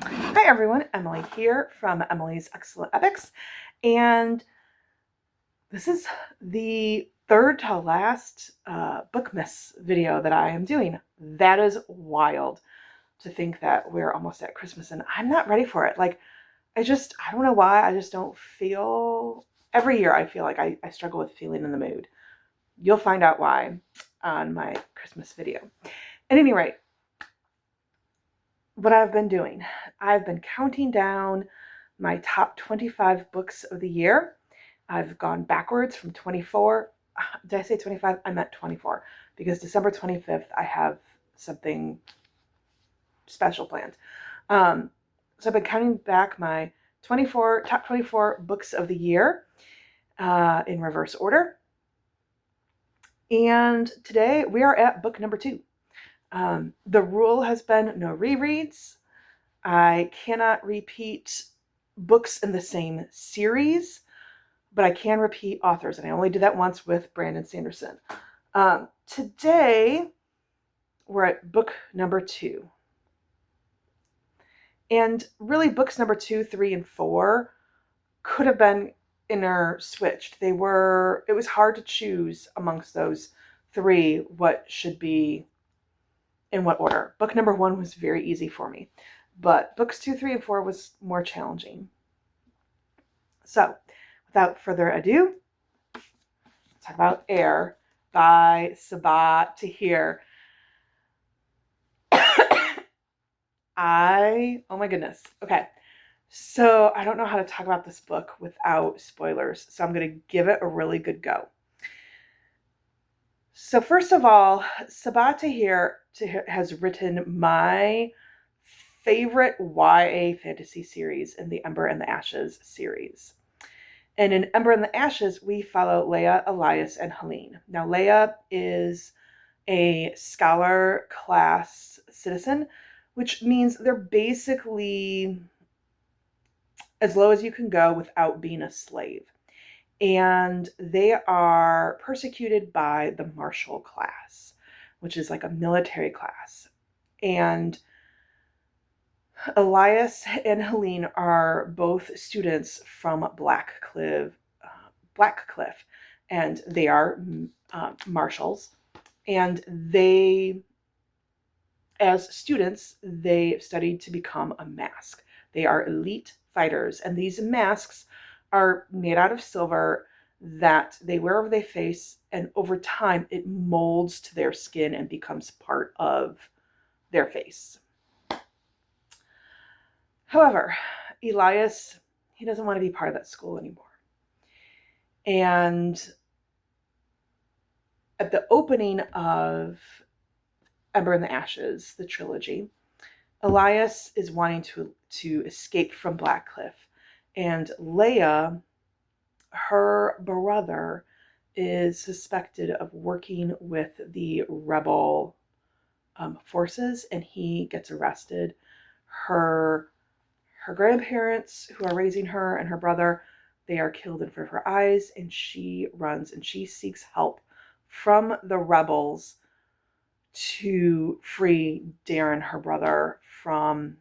Hi everyone, Emily here from Emily's Excellent Epics, and this is the third to last Bookmas video that I am doing. That is wild to think that we're almost at Christmas and I'm not ready for it. I don't know why, I just don't feel, every year I feel like I struggle with feeling in the mood. You'll find out why on my Christmas video. At any rate, what I've been doing, I've been counting down my top 25 books of the year. I've gone backwards from 24. Did I say 25? I meant 24 because December 25th, I have something special planned. So I've been counting back my top 24 books of the year in reverse order. And today we are at book number 2. The rule has been no rereads. I cannot repeat books in the same series, but I can repeat authors, and I only did that once with Brandon Sanderson. Today, we're at book number 2. And really, books number 2, 3, and 4 could have been switched. It was hard to choose amongst those 3 what should be in what order. Book number 1 was very easy for me, but books 2, 3, and 4 was more challenging. So, without further ado, let's talk about Air by Sabaa Tahir. Oh my goodness. Okay. So I don't know how to talk about this book without spoilers, so I'm going to give it a really good go. So first of all, Sabaa Tahir has written my favorite YA fantasy series in the Ember and the Ashes series. And in Ember and the Ashes, we follow Leia, Elias, and Helene. Now, Leia is a scholar class citizen, which means they're basically as low as you can go without being a slave. And they are persecuted by the martial class, which is like a military class. And Elias and Helene are both students from Blackcliff, and they are marshals. And as students, they studied to become a mask. They are elite fighters, and these masks are made out of silver that they wear over their face, and over time it molds to their skin and becomes part of their face. However, Elias, he doesn't want to be part of that school anymore. And at the opening of Ember and the Ashes, the trilogy, Elias is wanting to escape from Blackcliff, and Leia, her brother, is suspected of working with the rebel forces, and he gets arrested. Her grandparents, who are raising her, and her brother, they are killed in front of her eyes, and she runs and she seeks help from the rebels to free Darren, her brother, from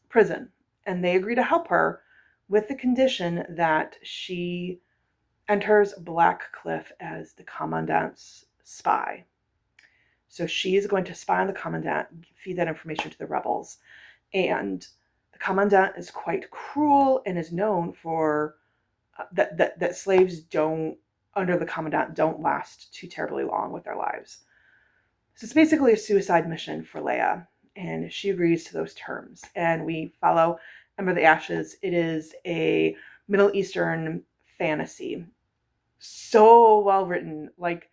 prison. And they agree to help her with the condition that she enters Blackcliff as the commandant's spy. So she is going to spy on the commandant, feed that information to the rebels. And the commandant is quite cruel and is known for that slaves under the commandant don't last too terribly long with their lives. So it's basically a suicide mission for Leia, and she agrees to those terms. And we follow Ember the Ashes. It is a Middle Eastern fantasy. So well written. Like,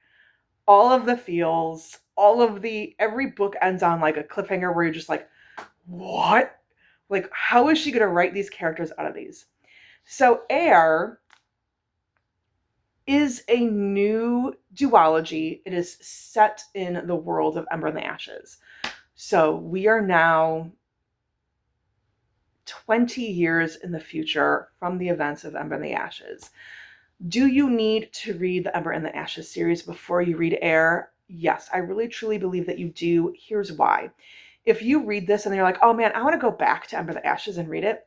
all of the feels, every book ends on like a cliffhanger where you're just like, what? Like, how is she going to write these characters out of these? So Air is a new duology. It is set in the world of Ember and the Ashes. So we are now 20 years in the future from the events of Ember and the Ashes. Do you need to read the Ember and the Ashes series before you read Air? Yes, I really truly believe that you do. Here's why. if you read this and you're like, oh man, I want to go back to Ember the Ashes and read it,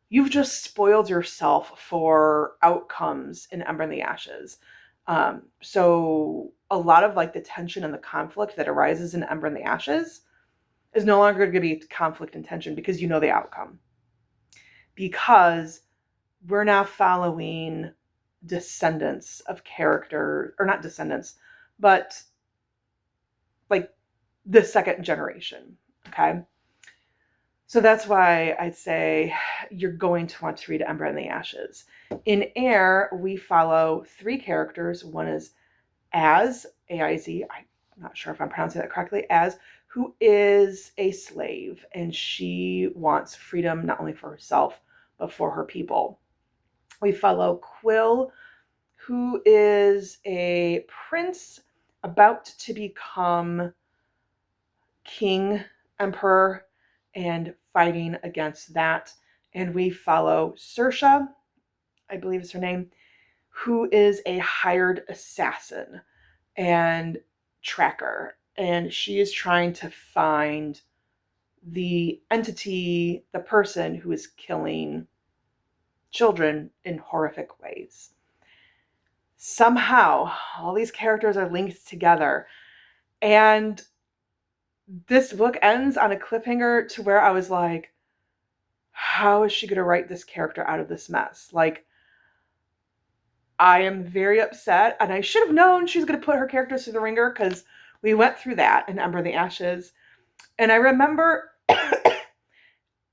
you've just spoiled yourself for outcomes in Ember and the Ashes. So a lot of like the tension and the conflict that arises in Ember and the Ashes is no longer going to be conflict and tension because you know the outcome. Because we're now following descendants of character, or not descendants, but like the second generation. Okay. So that's why I'd say you're going to want to read Ember and the Ashes. In Air, we follow 3 characters. One is Az, A-I-Z, I'm not sure if I'm pronouncing that correctly, Az, who is a slave, and she wants freedom not only for herself, but for her people. We follow Quill, who is a prince about to become king, emperor, and fighting against that. And we follow Saoirse, I believe is her name, who is a hired assassin and tracker. And she is trying to find the entity, the person who is killing children in horrific ways. Somehow, all these characters are linked together. And this book ends on a cliffhanger to where I was like, how is she going to write this character out of this mess? Like, I am very upset, and I should have known she was going to put her characters through the ringer because we went through that in Ember the Ashes. And I remember,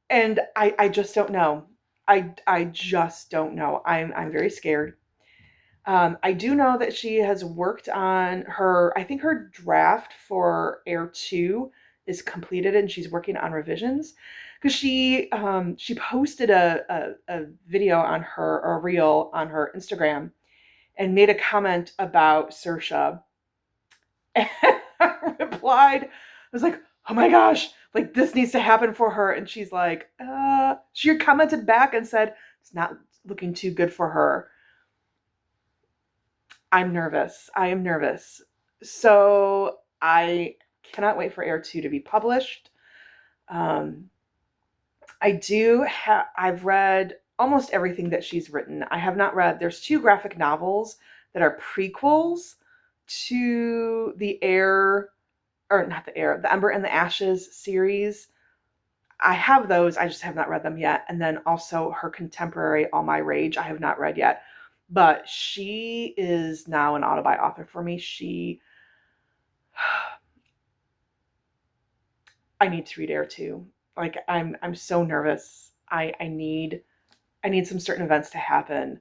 and I just don't know. I just don't know. I'm very scared. I do know that she has worked on her, I think her draft for Air 2 is completed and she's working on revisions because she posted a video on her, or a reel on her Instagram, and made a comment about Saoirse. And I replied, I was like, oh my gosh, like this needs to happen for her. And she's like, she commented back and said, it's not looking too good for her. I'm nervous. I am nervous. So I cannot wait for Air 2 to be published. I've read almost everything that she's written. I have not read, there's 2 graphic novels that are prequels to the Air, or not the Air, the Ember and the Ashes series. I have those, I just have not read them yet. And then also her contemporary, All My Rage, I have not read yet. But she is now an autobi author for me. I need to read Air 2. Like I'm so nervous. I need some certain events to happen.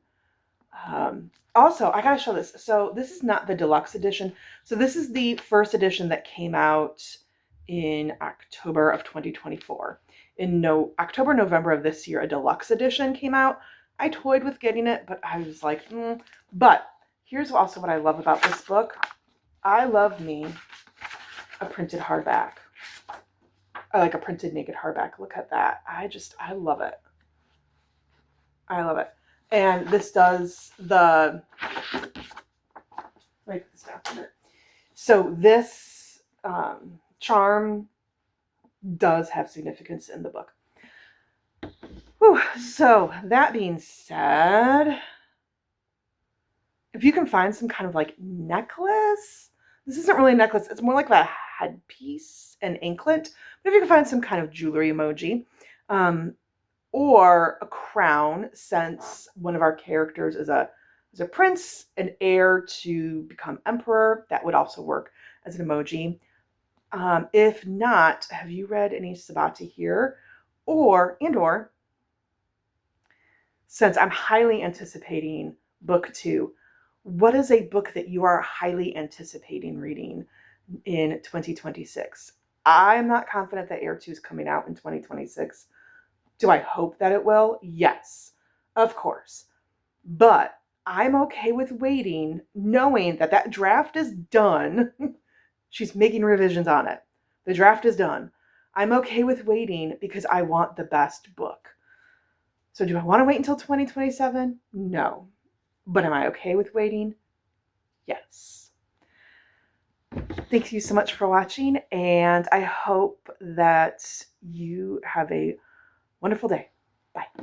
Also, I gotta show this. So this is not the deluxe edition. So this is the first edition that came out in October of 2024. In October, November of this year, a deluxe edition came out. I toyed with getting it, but I was like, But here's also what I love about this book. I love me a printed hardback. I like a printed naked hardback. Look at that. I love it. I love it. And this does the, write this down. So this charm does have significance in the book. Whew. So that being said, if you can find some kind of like necklace, this isn't really a necklace, it's more like a headpiece, an anklet, but if you can find some kind of jewelry emoji, or a crown, since one of our characters is a prince, an heir to become emperor, that would also work as an emoji. If not, have you read any Sabati here? Or since I'm highly anticipating book 2, what is a book that you are highly anticipating reading in 2026? I'm not confident that Air 2 is coming out in 2026. Do I hope that it will? Yes, of course. But I'm okay with waiting, knowing that that draft is done. She's making revisions on it. The draft is done. I'm okay with waiting because I want the best book. So do I want to wait until 2027? No. But am I okay with waiting? Yes. Thank you so much for watching, and I hope that you have a wonderful day. Bye.